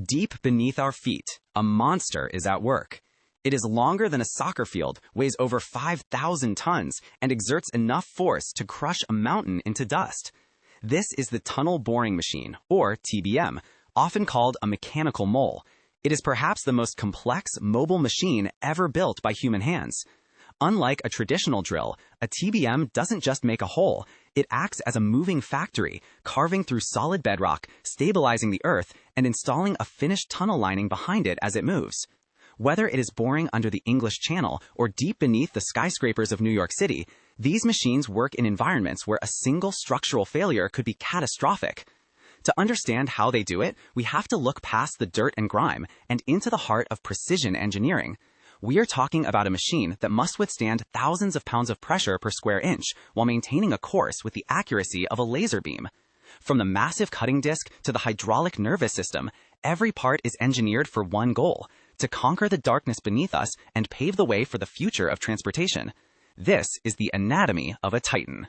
Deep beneath our feet, a monster is at work. It is longer than a soccer field, weighs over 5,000 tons, and exerts enough force to crush a mountain into dust. This is the tunnel boring machine, or TBM, often called a mechanical mole. It is perhaps the most complex mobile machine ever built by human hands. Unlike a traditional drill, a TBM doesn't just make a hole. It acts as a moving factory, carving through solid bedrock, stabilizing the earth, and installing a finished tunnel lining behind it as it moves. Whether it is boring under the English Channel or deep beneath the skyscrapers of New York City, these machines work in environments where a single structural failure could be catastrophic. To understand how they do it, we have to look past the dirt and grime and into the heart of precision engineering. We are talking about a machine that must withstand thousands of pounds of pressure per square inch while maintaining a course with the accuracy of a laser beam. From the massive cutting disc to the hydraulic nervous system, every part is engineered for one goal: to conquer the darkness beneath us and pave the way for the future of transportation. This is the anatomy of a Titan.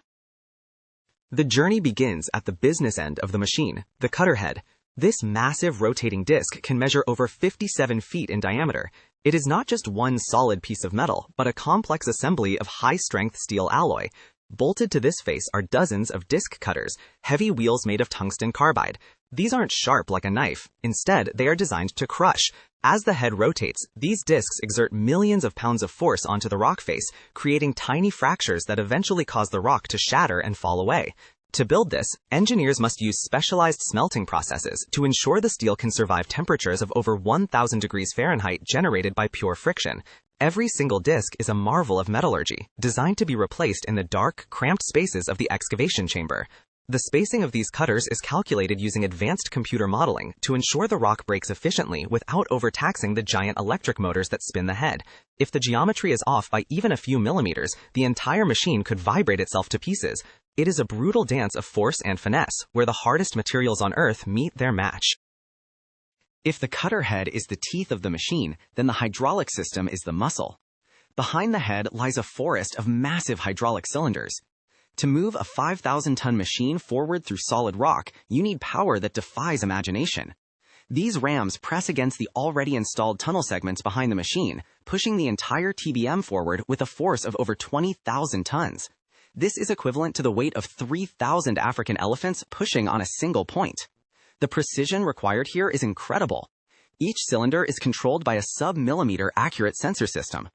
The journey begins at the business end of the machine, the cutter head. This massive rotating disc can measure over 57 feet in diameter. It is not just one solid piece of metal, but a complex assembly of high-strength steel alloy. Bolted to this face are dozens of disc cutters, heavy wheels made of tungsten carbide. These aren't sharp like a knife. Instead, they are designed to crush. As the head rotates, these discs exert millions of pounds of force onto the rock face, creating tiny fractures that eventually cause the rock to shatter and fall away. To build this, engineers must use specialized smelting processes to ensure the steel can survive temperatures of over 1,000 degrees Fahrenheit generated by pure friction. Every single disc is a marvel of metallurgy, designed to be replaced in the dark, cramped spaces of the excavation chamber. The spacing of these cutters is calculated using advanced computer modeling to ensure the rock breaks efficiently without overtaxing the giant electric motors that spin the head. If the geometry is off by even a few millimeters, the entire machine could vibrate itself to pieces. It is a brutal dance of force and finesse, where the hardest materials on Earth meet their match. If the cutter head is the teeth of the machine, then the hydraulic system is the muscle. Behind the head lies a forest of massive hydraulic cylinders. To move a 5,000-ton machine forward through solid rock, you need power that defies imagination. These rams press against the already installed tunnel segments behind the machine, pushing the entire TBM forward with a force of over 20,000 tons. This is equivalent to the weight of 3,000 African elephants pushing on a single point. The precision required here is incredible. Each cylinder is controlled by a sub-millimeter accurate sensor system.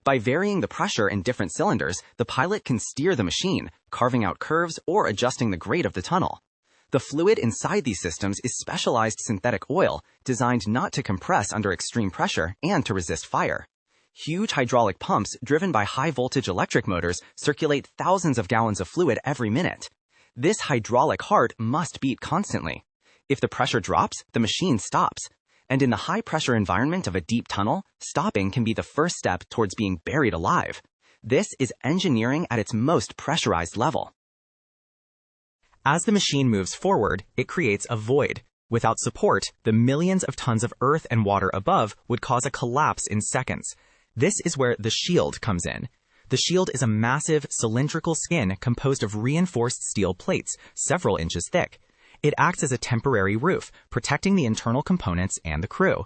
By varying the pressure in different cylinders, the pilot can steer the machine, carving out curves or adjusting the grade of the tunnel. The fluid inside these systems is specialized synthetic oil, designed not to compress under extreme pressure and to resist fire. Huge hydraulic pumps driven by high-voltage electric motors circulate thousands of gallons of fluid every minute. This hydraulic heart must beat constantly. If the pressure drops, the machine stops. And in the high-pressure environment of a deep tunnel, stopping can be the first step towards being buried alive. This is engineering at its most pressurized level. As the machine moves forward, it creates a void. Without support, the millions of tons of earth and water above would cause a collapse in seconds. This is where the shield comes in. The shield is a massive, cylindrical skin composed of reinforced steel plates, several inches thick. It acts as a temporary roof, protecting the internal components and the crew.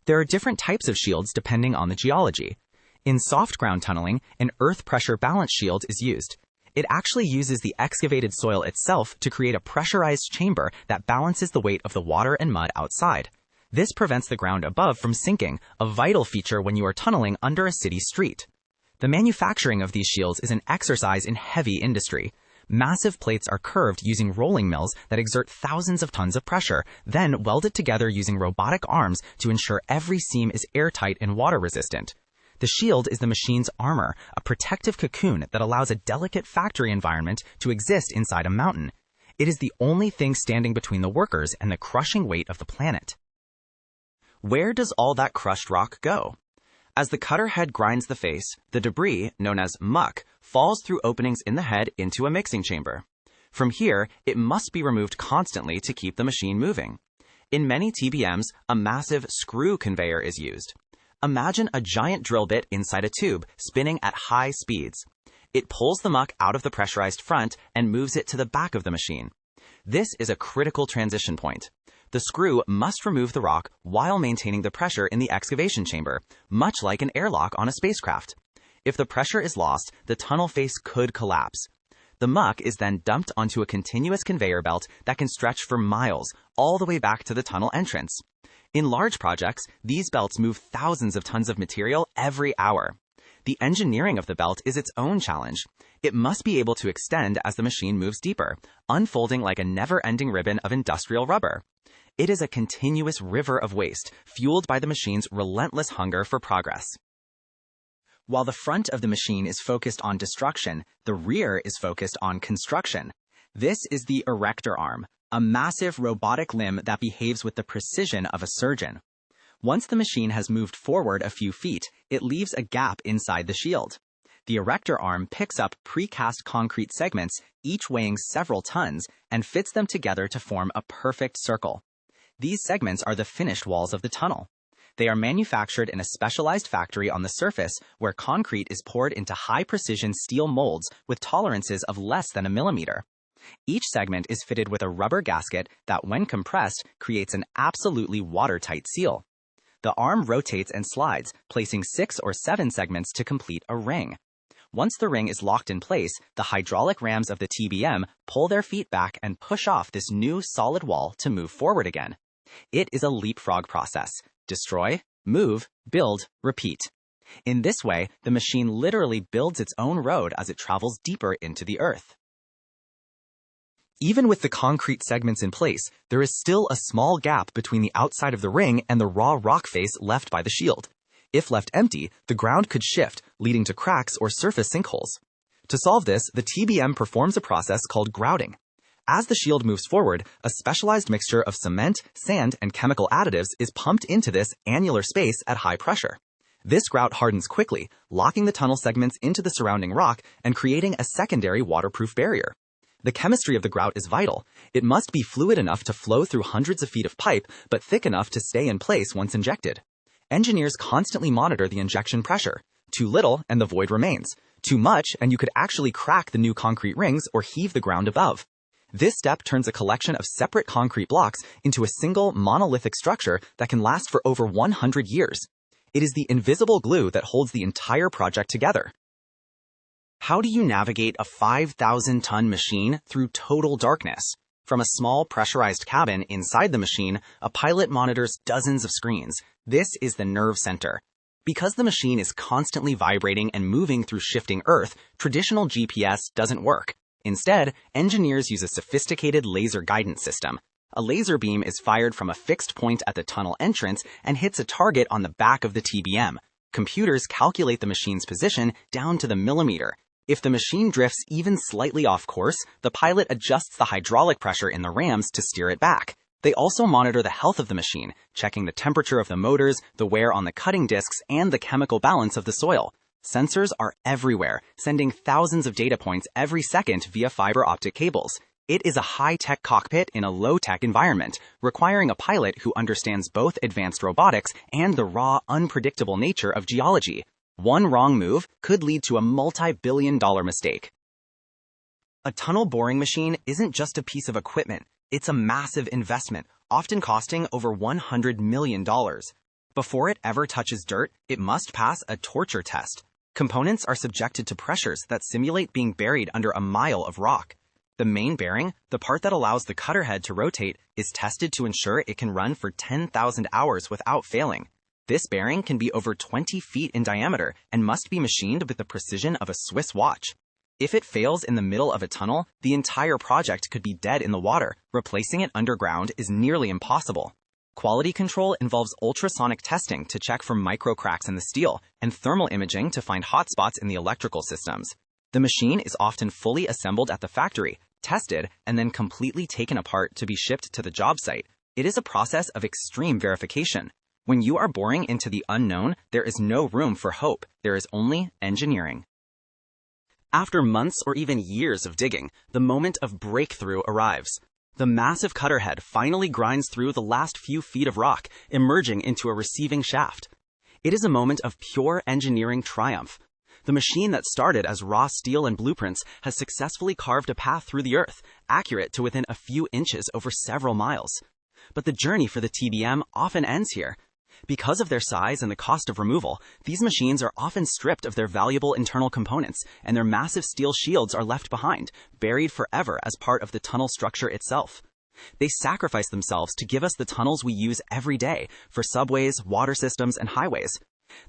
There are different types of shields depending on the geology. In soft ground tunneling, an earth pressure balance shield is used. It actually uses the excavated soil itself to create a pressurized chamber that balances the weight of the water and mud outside. This prevents the ground above from sinking, a vital feature when you are tunneling under a city street. The manufacturing of these shields is an exercise in heavy industry. Massive plates are curved using rolling mills that exert thousands of tons of pressure, then welded together using robotic arms to ensure every seam is airtight and water-resistant. The shield is the machine's armor, a protective cocoon that allows a delicate factory environment to exist inside a mountain. It is the only thing standing between the workers and the crushing weight of the planet. Where does all that crushed rock go? As the cutter head grinds the face, the debris, known as muck, falls through openings in the head into a mixing chamber. From here, it must be removed constantly to keep the machine moving. In many TBMs, a massive screw conveyor is used. Imagine a giant drill bit inside a tube, spinning at high speeds. It pulls the muck out of the pressurized front and moves it to the back of the machine. This is a critical transition point. The screw must remove the rock while maintaining the pressure in the excavation chamber, much like an airlock on a spacecraft. If the pressure is lost, the tunnel face could collapse. The muck is then dumped onto a continuous conveyor belt that can stretch for miles, all the way back to the tunnel entrance. In large projects, these belts move thousands of tons of material every hour. The engineering of the belt is its own challenge. It must be able to extend as the machine moves deeper, unfolding like a never-ending ribbon of industrial rubber. It is a continuous river of waste, fueled by the machine's relentless hunger for progress. While the front of the machine is focused on destruction, the rear is focused on construction. This is the erector arm, a massive robotic limb that behaves with the precision of a surgeon. Once the machine has moved forward a few feet, it leaves a gap inside the shield. The erector arm picks up precast concrete segments, each weighing several tons, and fits them together to form a perfect circle. These segments are the finished walls of the tunnel. They are manufactured in a specialized factory on the surface where concrete is poured into high-precision steel molds with tolerances of less than a millimeter. Each segment is fitted with a rubber gasket that, when compressed, creates an absolutely watertight seal. The arm rotates and slides, placing 6 or 7 segments to complete a ring. Once the ring is locked in place, the hydraulic rams of the TBM pull their feet back and push off this new solid wall to move forward again. It is a leapfrog process. Destroy, move, build, repeat. In this way, the machine literally builds its own road as it travels deeper into the earth. Even with the concrete segments in place, there is still a small gap between the outside of the ring and the raw rock face left by the shield. If left empty, the ground could shift, leading to cracks or surface sinkholes. To solve this, the TBM performs a process called grouting. As the shield moves forward, a specialized mixture of cement, sand, and chemical additives is pumped into this annular space at high pressure. This grout hardens quickly, locking the tunnel segments into the surrounding rock and creating a secondary waterproof barrier. The chemistry of the grout is vital. It must be fluid enough to flow through hundreds of feet of pipe, but thick enough to stay in place once injected. Engineers constantly monitor the injection pressure. Too little, and the void remains. Too much, and you could actually crack the new concrete rings or heave the ground above. This step turns a collection of separate concrete blocks into a single monolithic structure that can last for over 100 years. It is the invisible glue that holds the entire project together. How do you navigate a 5,000-ton machine through total darkness? From a small pressurized cabin inside the machine, a pilot monitors dozens of screens. This is the nerve center. Because the machine is constantly vibrating and moving through shifting earth, traditional GPS doesn't work. Instead, engineers use a sophisticated laser guidance system. A laser beam is fired from a fixed point at the tunnel entrance and hits a target on the back of the TBM. Computers calculate the machine's position down to the millimeter. If the machine drifts even slightly off course, the pilot adjusts the hydraulic pressure in the rams to steer it back. They also monitor the health of the machine, checking the temperature of the motors, the wear on the cutting discs, and the chemical balance of the soil. Sensors are everywhere, sending thousands of data points every second via fiber optic cables. It is a high-tech cockpit in a low-tech environment, requiring a pilot who understands both advanced robotics and the raw, unpredictable nature of geology. One wrong move could lead to a multi-billion-dollar mistake. A tunnel boring machine isn't just a piece of equipment. It's a massive investment, often costing over $100 million. Before it ever touches dirt, it must pass a torture test. Components are subjected to pressures that simulate being buried under a mile of rock. The main bearing, the part that allows the cutter head to rotate, is tested to ensure it can run for 10,000 hours without failing. This bearing can be over 20 feet in diameter and must be machined with the precision of a Swiss watch. If it fails in the middle of a tunnel, the entire project could be dead in the water. Replacing it underground is nearly impossible. Quality control involves ultrasonic testing to check for micro cracks in the steel and thermal imaging to find hotspots in the electrical systems. The machine is often fully assembled at the factory, tested, and then completely taken apart to be shipped to the job site. It is a process of extreme verification. When you are boring into the unknown, there is no room for hope. There is only engineering. After months or even years of digging, the moment of breakthrough arrives. The massive cutter head finally grinds through the last few feet of rock, emerging into a receiving shaft. It is a moment of pure engineering triumph. The machine that started as raw steel and blueprints has successfully carved a path through the earth, accurate to within a few inches over several miles. But the journey for the TBM often ends here. Because of their size and the cost of removal, these machines are often stripped of their valuable internal components, and their massive steel shields are left behind, buried forever as part of the tunnel structure itself. They sacrifice themselves to give us the tunnels we use every day for subways, water systems, and highways.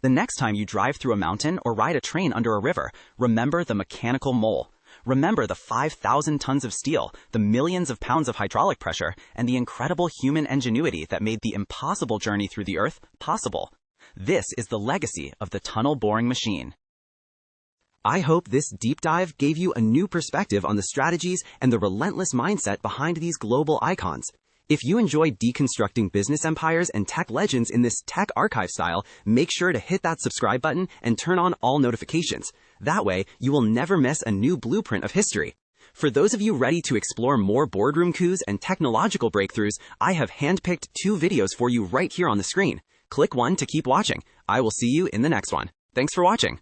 The next time you drive through a mountain or ride a train under a river, remember the mechanical mole. Remember the 5,000 tons of steel, the millions of pounds of hydraulic pressure, and the incredible human ingenuity that made the impossible journey through the Earth possible. This is the legacy of the tunnel boring machine. I hope this deep dive gave you a new perspective on the strategies and the relentless mindset behind these global icons. If you enjoy deconstructing business empires and tech legends in this tech archive style, make sure to hit that subscribe button and turn on all notifications. That way, you will never miss a new blueprint of history. For those of you ready to explore more boardroom coups and technological breakthroughs, I have handpicked 2 videos for you right here on the screen. Click one to keep watching. I will see you in the next one. Thanks for watching.